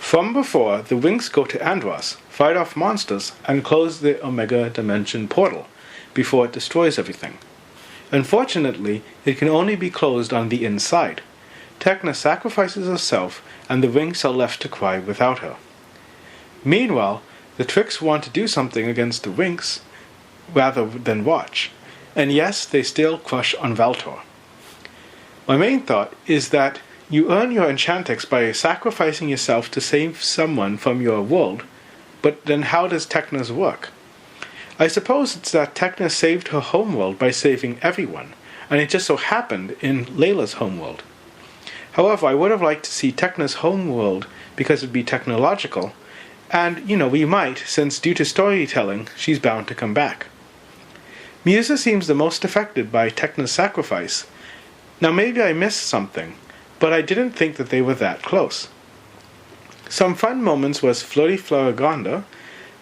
From before, the Winx go to Andros, fight off monsters, and close the Omega Dimension portal before it destroys everything. Unfortunately, it can only be closed on the inside. Tecna sacrifices herself, and the Winx are left to cry without her. Meanwhile, the Tricks want to do something against the Winx rather than watch, and yes, they still crush on Valtor. My main thought is that you earn your Enchantrix by sacrificing yourself to save someone from your world, but then how does Tecna's work? I suppose it's that Tecna saved her homeworld by saving everyone, and it just so happened in Layla's homeworld. However, I would have liked to see Tecna's homeworld because it would be technological, and, we might, since due to storytelling, she's bound to come back. Musa seems the most affected by Tecna's sacrifice. Now maybe I missed something, but I didn't think that they were that close. Some fun moments was Flirty Florigonda,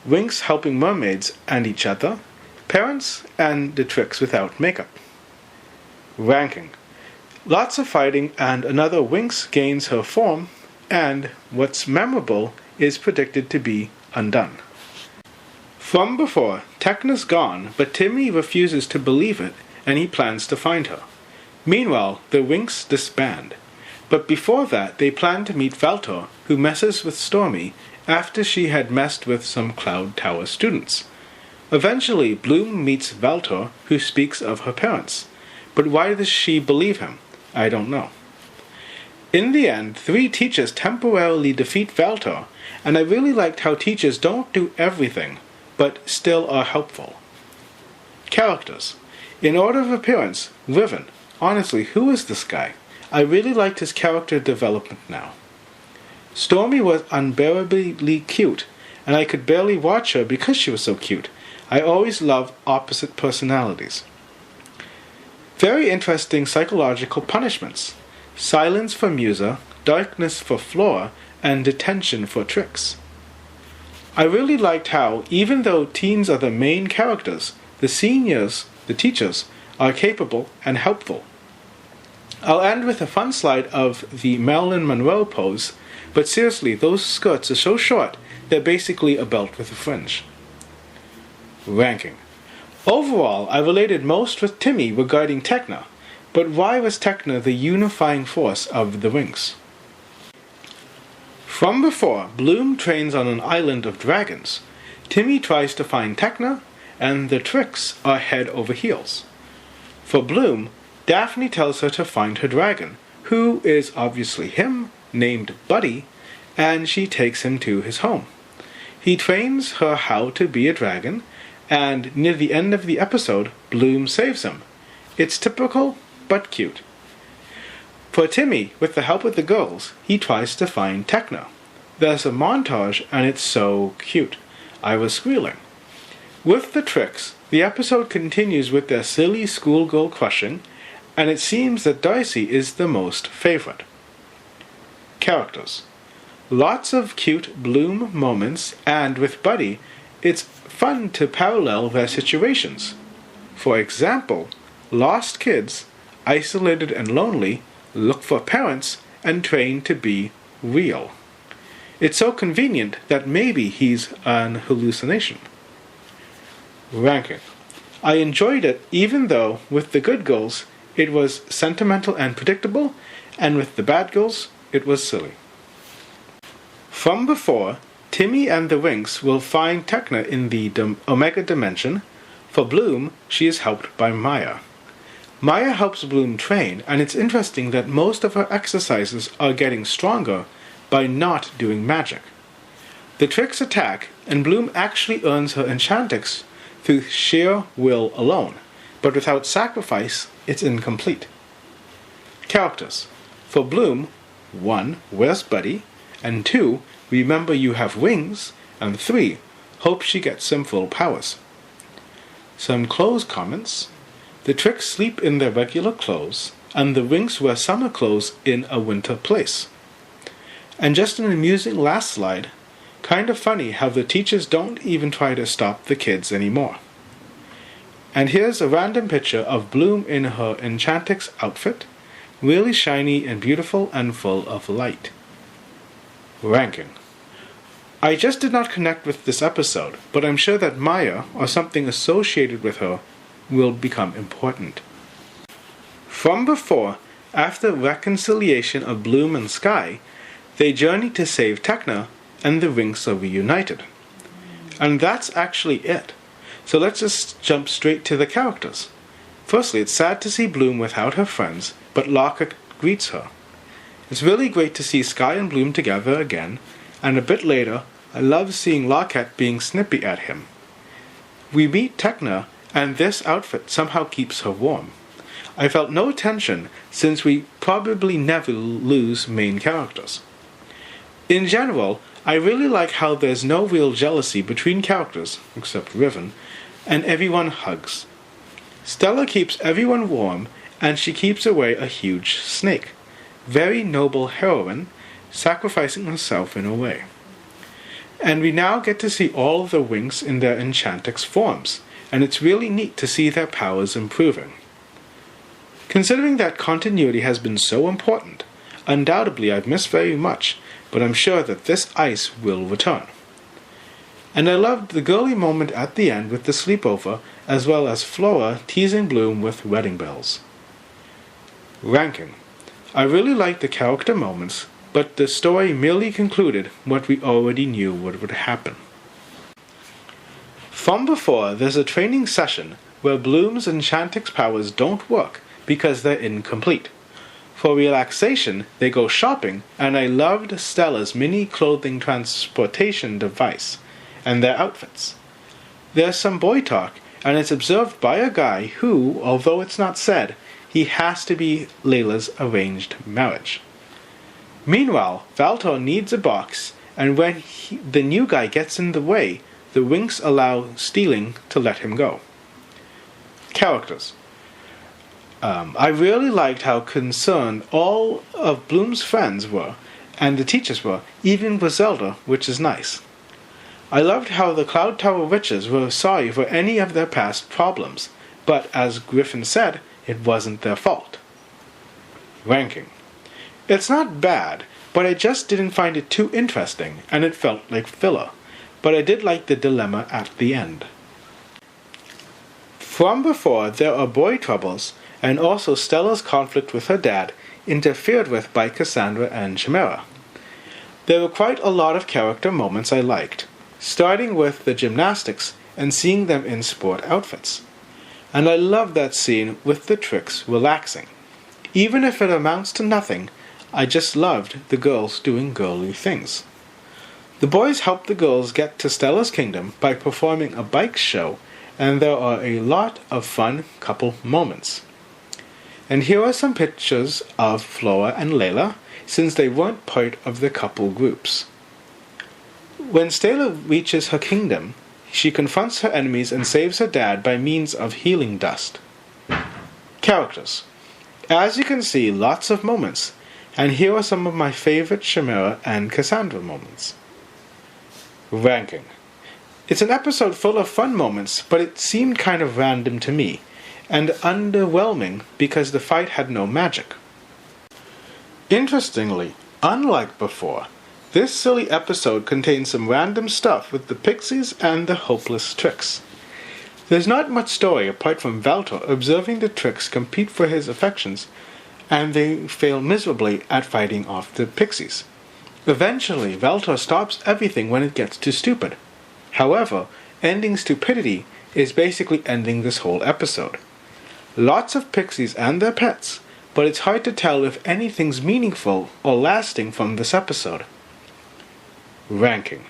Winx helping mermaids and each other, parents, and the Tricks without makeup. Ranking. Lots of fighting and another Winx gains her form, and what's memorable is predicted to be undone. From before, Tecna's gone, but Timmy refuses to believe it, and he plans to find her. Meanwhile, the Winx disband. But before that, they plan to meet Valtor, who messes with Stormy after she had messed with some Cloud Tower students. Eventually, Bloom meets Valtor, who speaks of her parents. But why does she believe him? I don't know. In the end, 3 teachers temporarily defeat Valtor, and I really liked how teachers don't do everything, but still are helpful. Characters. In order of appearance, Riven. Honestly, who is this guy? I really liked his character development now. Stormy was unbearably cute, and I could barely watch her because she was so cute. I always love opposite personalities. Very interesting psychological punishments. Silence for Musa, darkness for Flora, and detention for Tricks. I really liked how, even though teens are the main characters, the seniors, the teachers, are capable and helpful. I'll end with a fun slide of the Marilyn Monroe pose, but seriously, those skirts are so short, they're basically a belt with a fringe. Ranking. Overall, I related most with Timmy regarding Tecna, but why was Tecna the unifying force of the Winx? From before, Bloom trains on an island of dragons. Timmy tries to find Tecna, and the Tricks are head over heels. For Bloom, Daphne tells her to find her dragon, who is obviously him, named Buddy, and she takes him to his home. He trains her how to be a dragon, and near the end of the episode, Bloom saves him. It's typical, but cute. For Timmy, with the help of the girls, he tries to find Tecna. There's a montage, and it's so cute. I was squealing. With the Tricks, the episode continues with their silly schoolgirl crushing, and it seems that Darcy is the most favorite. Characters. Lots of cute Bloom moments, and with Buddy, it's fun to parallel their situations. For example, lost kids, isolated and lonely, look for parents, and train to be real. It's so convenient that maybe he's an hallucination. Ranking. I enjoyed it even though, with the good girls, it was sentimental and predictable, and with the bad girls, it was silly. From before, Timmy and the Winx will find Tecna in the Omega Dimension. For Bloom, she is helped by Maya. Maya helps Bloom train, and it's interesting that most of her exercises are getting stronger by not doing magic. The Tricks attack, and Bloom actually earns her Enchantrix through sheer will alone, but without sacrifice, it's incomplete. Characters. For Bloom, 1. Where's Buddy? And 2. Remember you have wings. And 3. Hope she gets some full powers. Some clothes comments. The Tricks sleep in their regular clothes, and the Winx wear summer clothes in a winter place. And just an amusing last slide, kind of funny how the teachers don't even try to stop the kids anymore. And here's a random picture of Bloom in her Enchantrix outfit, really shiny and beautiful and full of light. Ranking. I just did not connect with this episode, but I'm sure that Maya, or something associated with her, will become important. From before, after reconciliation of Bloom and Sky, they journey to save Techna, and the Winx are reunited. And that's actually it. So let's just jump straight to the characters. Firstly, it's sad to see Bloom without her friends, but Lockett greets her. It's really great to see Sky and Bloom together again, and a bit later, I love seeing Lockett being snippy at him. We meet Techna, and this outfit somehow keeps her warm. I felt no tension, since we probably never lose main characters. In general, I really like how there's no real jealousy between characters, except Riven, and everyone hugs. Stella keeps everyone warm, and she keeps away a huge snake. Very noble heroine, sacrificing herself in a way. And we now get to see all of the Winx in their Enchantix forms, and it's really neat to see their powers improving. Considering that continuity has been so important, undoubtedly I've missed very much, but I'm sure that this ice will return. And I loved the girly moment at the end with the sleepover, as well as Flora teasing Bloom with wedding bells. Ranking. I really liked the character moments, but the story merely concluded what we already knew would happen. From before, there's a training session where Bloom's Enchantix powers don't work because they're incomplete. For relaxation, they go shopping, and I loved Stella's mini clothing transportation device and their outfits. There's some boy talk, and it's observed by a guy who, although it's not said, he has to be Layla's arranged marriage. Meanwhile, Valtor needs a box, and when the new guy gets in the way, the Winx allow Stealing to let him go. Characters. I really liked how concerned all of Bloom's friends were, and the teachers were, even Griselda, which is nice. I loved how the Cloud Tower witches were sorry for any of their past problems, but as Griffin said, it wasn't their fault. Ranking. It's not bad, but I just didn't find it too interesting, and it felt like filler, but I did like the dilemma at the end. From before, there are boy troubles, and also Stella's conflict with her dad, interfered with by Cassandra and Chimera. There were quite a lot of character moments I liked, starting with the gymnastics and seeing them in sport outfits. And I loved that scene with the Trix relaxing. Even if it amounts to nothing, I just loved the girls doing girly things. The boys helped the girls get to Stella's kingdom by performing a bike show, and there are a lot of fun couple moments. And here are some pictures of Flora and Layla, since they weren't part of the couple groups. When Stella reaches her kingdom, she confronts her enemies and saves her dad by means of healing dust. Characters. As you can see, lots of moments, and here are some of my favorite Chimera and Cassandra moments. Ranking. It's an episode full of fun moments, but it seemed kind of random to me, and underwhelming because the fight had no magic. Interestingly, unlike before, this silly episode contains some random stuff with the Pixies and the hopeless Trix. There's not much story apart from Valtor observing the Trix compete for his affections, and they fail miserably at fighting off the Pixies. Eventually, Valtor stops everything when it gets too stupid. However, ending stupidity is basically ending this whole episode. Lots of Pixies and their pets, but it's hard to tell if anything's meaningful or lasting from this episode. Ranking.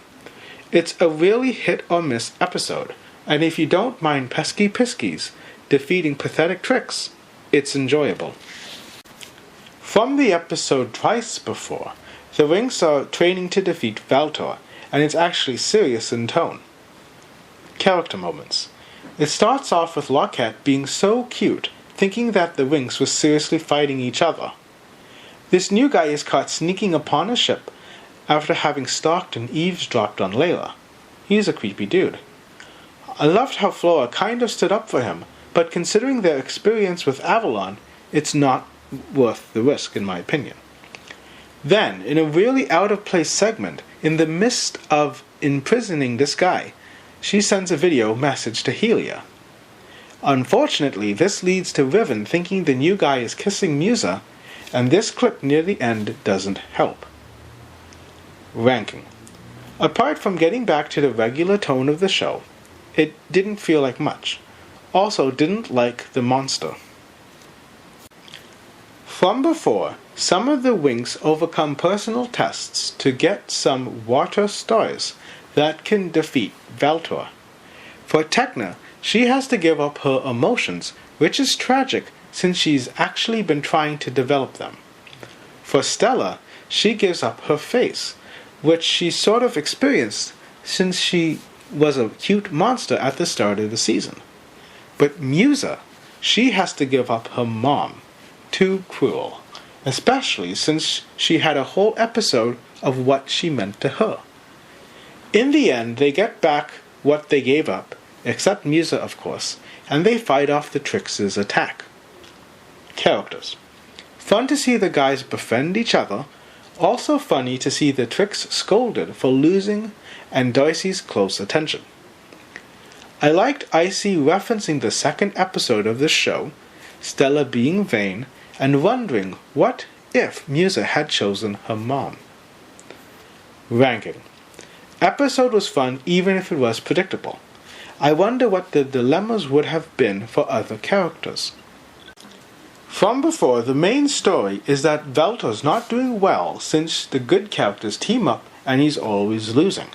It's a really hit or miss episode, and if you don't mind pesky piskies defeating pathetic Trix, it's enjoyable. From the episode Twice Before, the Winx are training to defeat Valtor, and it's actually serious in tone. Character moments. It starts off with Lockett being so cute, thinking that the Winx was seriously fighting each other. This new guy is caught sneaking upon a ship after having stalked and eavesdropped on Layla. He's a creepy dude. I loved how Flora kind of stood up for him, but considering their experience with Avalon, it's not worth the risk in my opinion. Then, in a really out-of-place segment, in the midst of imprisoning this guy, she sends a video message to Helia. Unfortunately, this leads to Riven thinking the new guy is kissing Musa, and this clip near the end doesn't help. Ranking. Apart from getting back to the regular tone of the show, it didn't feel like much. Also didn't like the monster. From before, some of the Winx overcome personal tests to get some water stars that can defeat Valtor. For Tecna, she has to give up her emotions, which is tragic since she's actually been trying to develop them. For Stella, she gives up her face, which she sort of experienced since she was a cute monster at the start of the season. But Musa, she has to give up her mom. Too cruel, especially since she had a whole episode of what she meant to her. In the end, they get back what they gave up, except Musa, of course, and they fight off the Trix's attack. Characters. Fun to see the guys befriend each other, also funny to see the Trix scolded for losing and Darcy's close attention. I liked Icy referencing the second episode of the show, Stella being vain, and wondering what if Musa had chosen her mom. Ranking. Episode was fun even if it was predictable. I wonder what the dilemmas would have been for other characters. From before, the main story is that Valtor's not doing well since the good characters team up and he's always losing.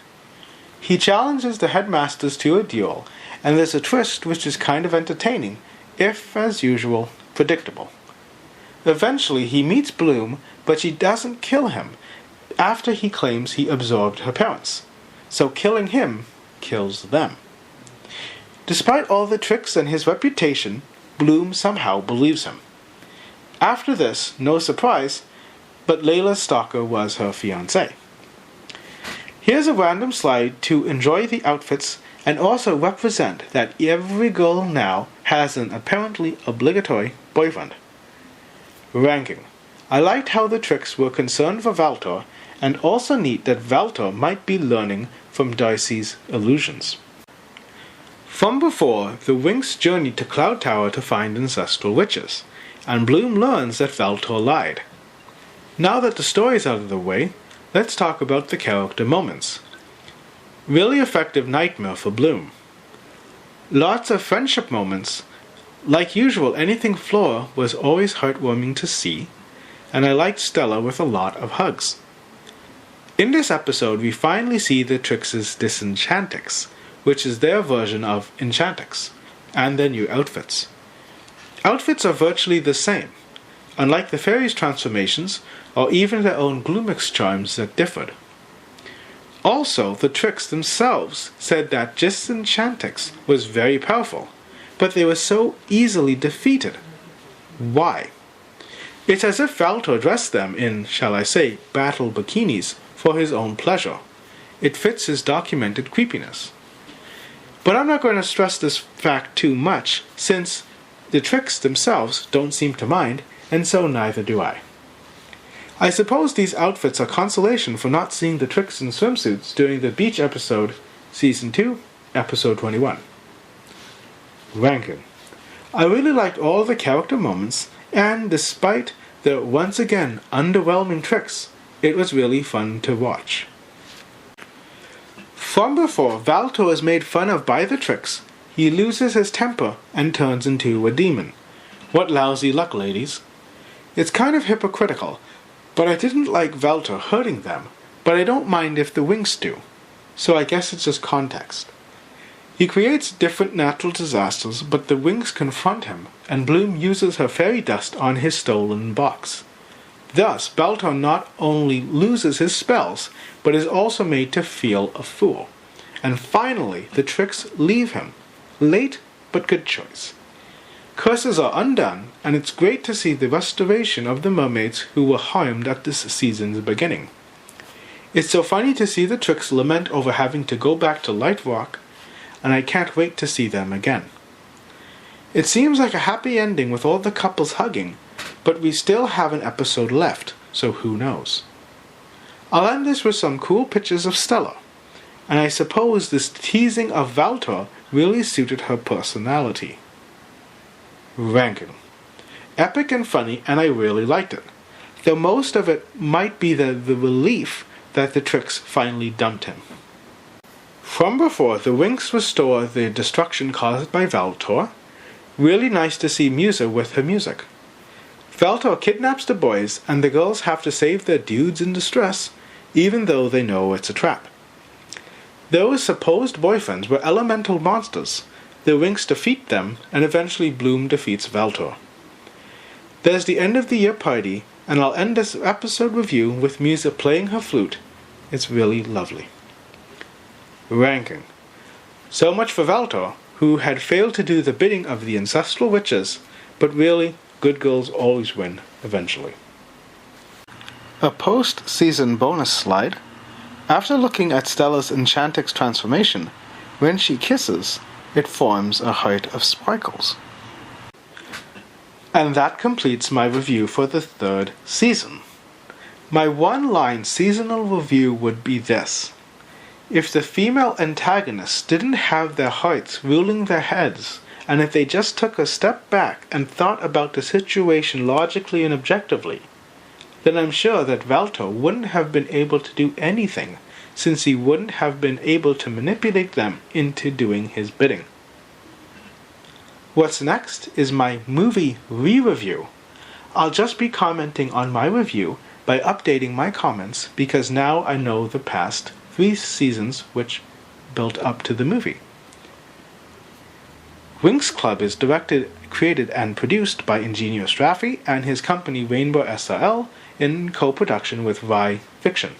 He challenges the headmasters to a duel, and there's a twist which is kind of entertaining, if, as usual, predictable. Eventually, he meets Bloom, but she doesn't kill him after he claims he absorbed her parents. So killing him kills them. Despite all the tricks and his reputation, Bloom somehow believes him. After this, no surprise, but Layla's stalker was her fiancé. Here's a random slide to enjoy the outfits and also represent that every girl now has an apparently obligatory boyfriend. Ranking. I liked how the Trix were concerned for Valtor, and also neat that Valtor might be learning from Darcy's illusions. From before, the Winx journeyed to Cloud Tower to find ancestral witches, and Bloom learns that Valtor lied. Now that the story's out of the way, let's talk about the character moments. Really effective nightmare for Bloom. Lots of friendship moments. Like usual, anything Flora was always heartwarming to see, and I liked Stella with a lot of hugs. In this episode, we finally see the Trix's Disenchantix, which is their version of Enchantix, and their new outfits. Outfits are virtually the same, unlike the fairies' transformations, or even their own Gloomix charms that differed. Also, the Trix themselves said that Disenchantix was very powerful, but they were so easily defeated. Why? It's as if Valtor dressed them in, shall I say, battle bikinis for his own pleasure. It fits his documented creepiness. But I'm not going to stress this fact too much, since the Trix themselves don't seem to mind, and so neither do I. I suppose these outfits are consolation for not seeing the Trix in swimsuits during the beach episode, Season 2, Episode 21. Ranking. I really liked all the character moments, and despite the once again underwhelming Trix, it was really fun to watch. From before, Valtor is made fun of by the Trix. He loses his temper and turns into a demon. What lousy luck, ladies. It's kind of hypocritical, but I didn't like Valtor hurting them, but I don't mind if the Winx do. So I guess it's just context. He creates different natural disasters, but the Winx confront him, and Bloom uses her fairy dust on his stolen box. Thus, Valtor not only loses his spells, but is also made to feel a fool. And finally, the Trix leave him. Late, but good choice. Curses are undone, and it's great to see the restoration of the mermaids who were harmed at this season's beginning. It's so funny to see the Trix lament over having to go back to Light Rock, and I can't wait to see them again. It seems like a happy ending with all the couples hugging, but we still have an episode left, so who knows. I'll end this with some cool pictures of Stella, and I suppose this teasing of Valtor really suited her personality. Ranking. Epic and funny, and I really liked it, though most of it might be the relief that the Trix finally dumped him. From before, the Winx restore the destruction caused by Valtor. Really nice to see Musa with her music. Valtor kidnaps the boys, and the girls have to save their dudes in distress, even though they know it's a trap. Those supposed boyfriends were elemental monsters. The Winx defeat them, and eventually Bloom defeats Valtor. There's the end of the year party, and I'll end this episode review with Musa playing her flute. It's really lovely. Ranking. So much for Valtor, who had failed to do the bidding of the ancestral witches, but really, good girls always win, eventually. A post-season bonus slide. After looking at Stella's Enchantix transformation, when she kisses, it forms a heart of sparkles. And that completes my review for the 3rd season. My one-line seasonal review would be this. If the female antagonists didn't have their hearts ruling their heads, and if they just took a step back and thought about the situation logically and objectively, then I'm sure that Valtor wouldn't have been able to do anything, since he wouldn't have been able to manipulate them into doing his bidding. What's next is my movie re-review. I'll just be commenting on my review by updating my comments because now I know the past 3 seasons which built up to the movie. Winx Club is directed, created, and produced by Ingenio Straffi and his company Rainbow SRL in co-production with Rye Fiction.